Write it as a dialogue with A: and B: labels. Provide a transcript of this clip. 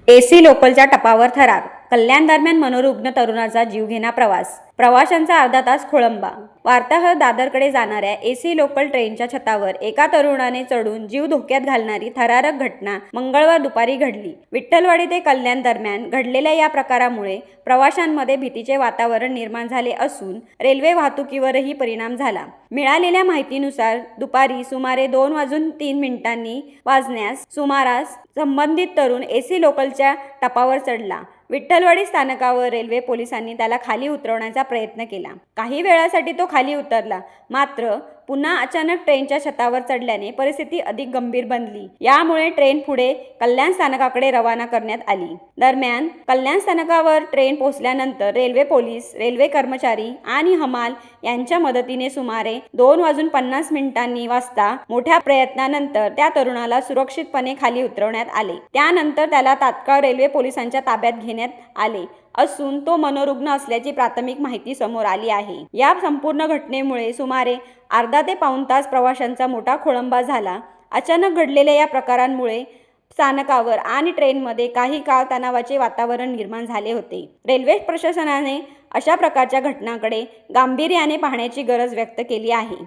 A: AC लोकलच्या टपावर थरार. कल्याण दरम्यान मनोरुग्ण तरुणाचा जीवघेणा प्रवास. प्रवाशांचा अर्धा तास खोळंबा. वार्ताहर दादरकडे जाणाऱ्या एसी लोकल ट्रेनच्या छतावर एका तरुणाने चढून जीव धोक्यात घालणारी थरारक घटना मंगळवार दुपारी घडली. विठ्ठलवाडी ते कल्याण दरम्यान घडलेल्या या प्रकारामुळे प्रवाशांमध्ये भीतीचे वातावरण निर्माण झाले असून रेल्वे वाहतुकीवरही परिणाम झाला. मिळालेल्या माहितीनुसार दुपारी सुमारे 2:03 वाजण्यास सुमारास संबंधित तरुण एसी लोकलच्या टपावर चढला. विठ्ठलवाडी स्थानकावर रेल्वे पोलिसांनी त्याला खाली उतरवण्याचा प्रयत्न केला. काही वेळासाठी तो खाली उतरला, मात्र पुन्हा अचानक ट्रेनच्या छतावर चढल्याने परिस्थिती अधिक गंभीर बनली. यामुळे ट्रेन पुढे कल्याण स्थानकाकडे रवाना करण्यात आली. दरम्यान कल्याण स्थानकावर ट्रेन पोहोचल्यानंतर रेल्वे पोलीस, रेल्वे कर्मचारी आणि हमाल यांच्या मदतीने सुमारे 2:50 वाजता मोठ्या प्रयत्नानंतर त्या तरुणाला सुरक्षितपणे खाली उतरवण्यात आले. त्यानंतर त्याला तात्काळ रेल्वे पोलिसांच्या ताब्यात घेण्यात आले असून तो मनोरुग्ण असल्याची प्राथमिक माहिती समोर आली आहे. या संपूर्ण घटनेमुळे सुमारे अर्धा ते पाऊण तास प्रवाशांचा मोठा खोळंबा झाला. अचानक घडलेल्या या प्रकारांमुळे स्थानकावर आणि ट्रेनमध्ये काही काळ तणावाचे वातावरण निर्माण झाले होते. रेल्वे प्रशासनाने अशा प्रकारच्या घटनांकडे गांभीर्याने पाहण्याची गरज व्यक्त केली आहे.